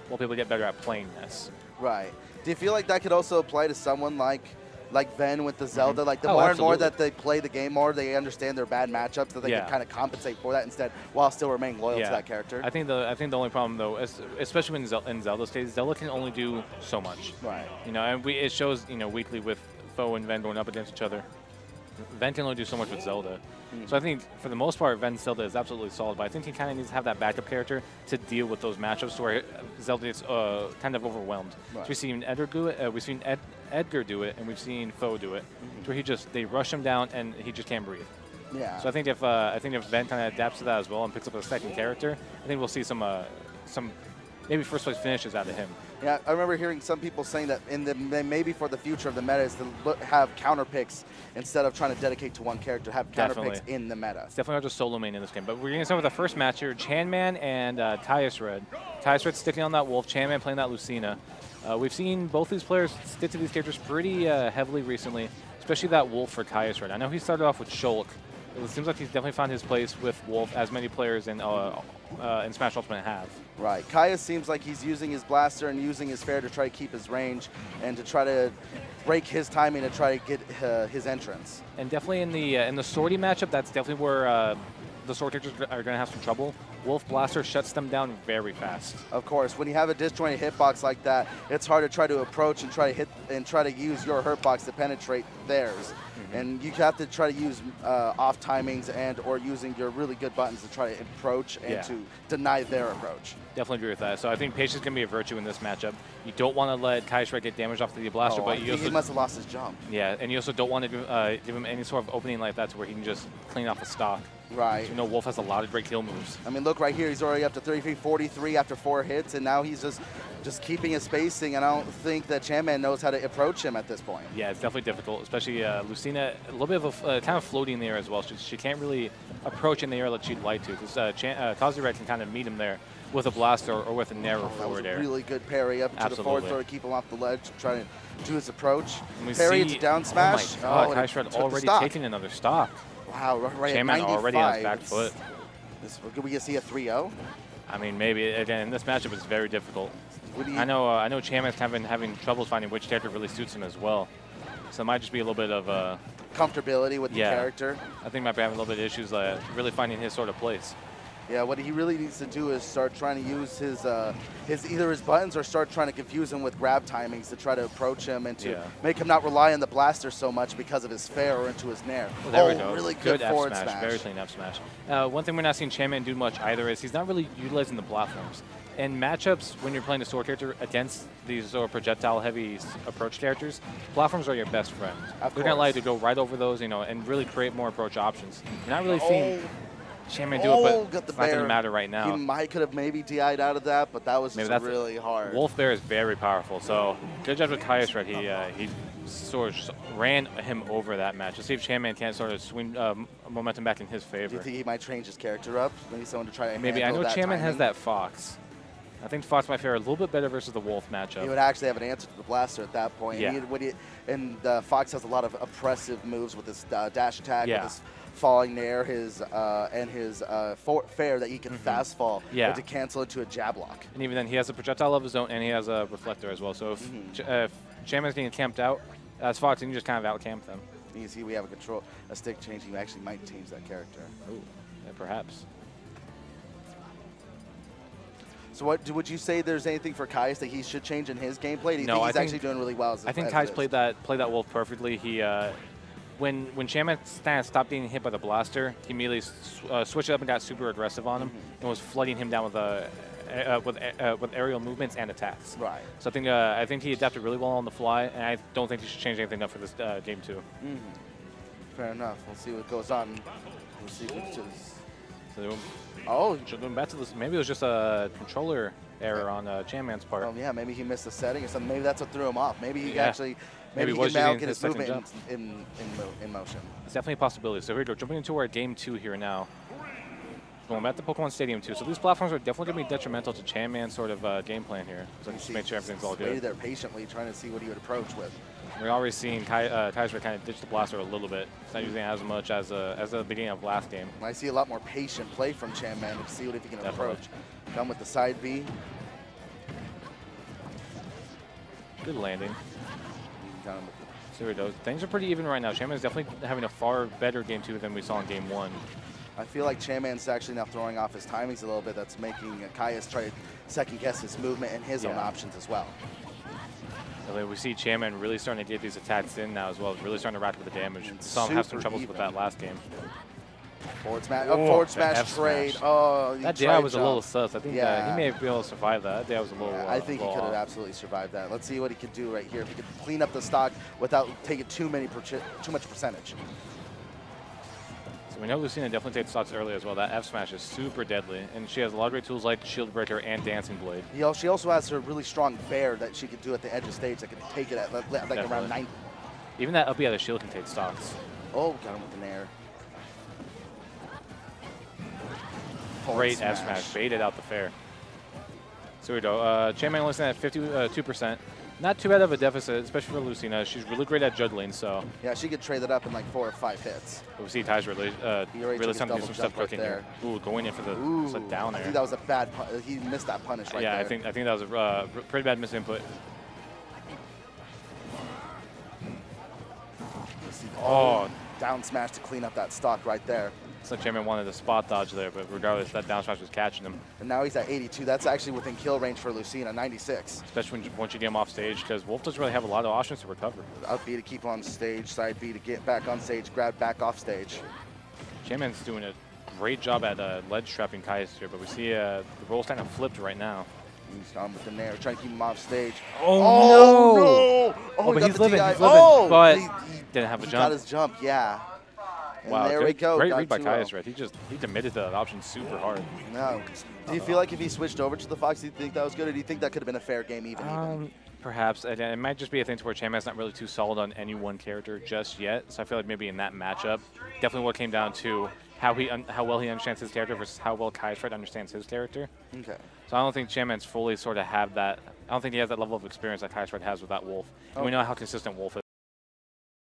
we'll be able to get better at playing this. Right. Do you feel like that could also apply to someone like Ven with the Zelda? Like the Oh, more absolutely. and more that they play the game more, they understand their bad matchups, that they can kind of compensate for that instead while still remaining loyal to that character. I think the only problem though, especially in Zelda's case, Zelda can only do so much. Right. You know, and it shows, you know, weekly with Foe and Ven going up against each other. Ven can only do so much with Zelda. So I think for the most part, Ven's Zelda is absolutely solid, but I think he kind of needs to have that backup character to deal with those matchups where Zelda gets kind of overwhelmed. Right. So we've seen Edgar do it, and we've seen Foe do it, where they rush him down and he just can't breathe. Yeah. So I think if Ven kind of adapts to that as well and picks up a second character, I think we'll see some maybe first place finishes out of him. Yeah, I remember hearing some people saying that maybe for the future of the meta is to have counter picks instead of trying to dedicate to one character, have counter picks in the meta. It's definitely not just solo main in this game. But we're going to start with the first match here, Chanman and Caiusred. Caiusred sticking on that Wolf, Chanman playing that Lucina. We've seen both these players stick to these characters pretty heavily recently, especially that Wolf for Caiusred. I know he started off with Shulk. It seems like he's definitely found his place with Wolf, as many players in Smash Ultimate have. Right. Kaya seems like he's using his blaster and using his fair to try to keep his range and to try to break his timing to try to get his entrance. And definitely in the Swordy matchup, that's definitely where the Sword characters are going to have some trouble. Wolf Blaster shuts them down very fast. Of course, when you have a disjointed hitbox like that, it's hard to try to approach and try to hit and try to use your hurtbox to penetrate theirs. And you have to try to use off timings and or using your really good buttons to try to approach and to deny their approach. Definitely agree with that. So I think patience can be a virtue in this matchup. You don't want to let Caiusred get damaged off the blaster, but you also, he must have lost his jump. Yeah, and you also don't want to give him any sort of opening like that to where he can just clean off a stock. Right. So you know Wolf has a lot of great kill moves. I mean, look right here. He's already up to 43 after 4 hits, and now he's just keeping his spacing, and I don't think that Chanman knows how to approach him at this point. Yeah, it's definitely difficult, especially Lucina, a little bit of a kind of floating in the air as well. She can't really approach in the air like she'd like to, because Caiusred can kind of meet him there with a blaster or with a narrow forward air. Really good parry up to the forward throw to keep him off the ledge, trying to do his approach. Parry into down smash. Oh my God, Caiusred already taking another stock. Wow, right Chanman at 95. already has back foot. Could we see a 3-0? I mean, maybe. Again, in this matchup, it's very difficult. I know Chanman's kind of been having troubles finding which character really suits him as well. So it might just be a little bit of comfortability with the character. I think might be having a little bit of issues really finding his sort of place. Yeah, what he really needs to do is start trying to use his either his buttons or start trying to confuse him with grab timings to try to approach him and to make him not rely on the blaster so much because of his fair or into his nair. Well, there we go. Really good forward smash. Very clean F smash. One thing we're not seeing Chanman do much either is he's not really utilizing the platforms. In matchups, when you're playing a sword character against these sort of projectile-heavy approach characters, platforms are your best friend. They're going to allow you to go right over those, and really create more approach options. You're not really seeing Chanman do it, but it's not going to matter right now. He could have maybe DI'd out of that, but that was just really hard. Wolf Bear is very powerful, so good job with Caiusred. He sort of just ran him over that match. Let's see if Chanman can't sort of swing momentum back in his favor. Do you think he might change his character up? Maybe someone to try to maybe. I know Chanman has that Fox. I think Fox might fare a little bit better versus the Wolf matchup. He would actually have an answer to the blaster at that point. Yeah. And Fox has a lot of oppressive moves with his dash attack, with his falling nair, and his fair that he can fast fall to cancel into a jab lock. And even then, he has a projectile of his own, and he has a reflector as well. So if Chanman's getting camped out, as Fox, you can just kind of out-camp them. You see, we have a stick change. He actually might change that character. Ooh, yeah, perhaps. So would you say there's anything for Caius that he should change in his gameplay? Do you think he's actually doing really well? I think Caius played that Wolf perfectly. He when Chanman stopped being hit by the blaster, he immediately switched it up and got super aggressive on him and was flooding him down with aerial movements and attacks. Right. So I think he adapted really well on the fly, and I don't think he should change anything up for this game 2. Fair enough. We'll see what goes on. We'll see what going back to this, maybe it was just a controller error on Chanman's part. Oh yeah, maybe he missed a setting or something. Maybe that's what threw him off. Maybe he maybe he can now get his movement in motion. It's definitely a possibility. So here we go, jumping into our game 2 here now. Going back to Pokemon Stadium 2. So these platforms are definitely going to be detrimental to Chanman's sort of game plan here. So just make sure everything's all good. Waited there patiently, trying to see what he would approach with. We're already seeing Caiusred kind of ditch the blaster a little bit. It's not using it as much as the beginning of last game. I see a lot more patient play from Chanman to see what if he can approach. Come with the side B. Good landing. Down. So here it goes. Things are pretty even right now. Chanman's definitely having a far better game 2 than we saw in game 1. I feel like Chanman's actually now throwing off his timings a little bit. That's making Caius try to second guess his movement and his own options as well. We see Chanman really starting to get these attacks in now as well. Really starting to rack up the damage. We saw him have some troubles with that last game. Forward smash, forward smash trade. Oh, that DI was a little sus. I think he may have been able to survive that. That DI was a little. I think he could have absolutely survived that. Let's see what he could do right here. If he could clean up the stock without taking too much percentage. So we know Lucina definitely takes stocks early as well. That F smash is super deadly, and she has a lot of great tools like Shield Breaker and Dancing Blade. She also has her really strong bear that she could do at the edge of stage that could take it at like around 9. Even that up the shield can take stocks. Oh, got him with an air. Great F smash, baited out the fair. So we go. Chanman looks at 52%. Not too bad of a deficit, especially for Lucina. She's really great at juggling, so. Yeah, she could trade that up in like 4 or 5 hits. But we see Caiusred really starting to do some stuff cooking here. Ooh, going in for the down there. I think that was a bad he missed that punish right there. Yeah, I think that was a pretty bad misinput. Oh, down smash to clean up that stock right there. So Chanman wanted a spot dodge there, but regardless, that down smash was catching him. And now he's at 82. That's actually within kill range for Lucina, 96. Especially once you get him off stage, because Wolf doesn't really have a lot of options to recover. Up B to keep on stage, side B to get back on stage, grab back off stage. Chanman's doing a great job at ledge trapping Caius here, but we see the role's kind of flipped right now. He's on with the nair, trying to keep him off stage. Oh no! Oh, but he's living, but he didn't have a jump. Got his jump, yeah. And wow, there we go. Great read by Caiusred. He committed to that option super hard. No. Do you feel like if he switched over to the Fox, do you think that was good, or do you think that could have been a fair game even? Perhaps. It might just be a thing to where Chanman's not really too solid on any one character just yet. So I feel like maybe in that matchup, definitely what came down to how well he understands his character versus how well Caiusred understands his character. Okay. So I don't think Chanman's fully sort of have that. I don't think he has that level of experience that Caiusred has with that Wolf. And we know how consistent Wolf is.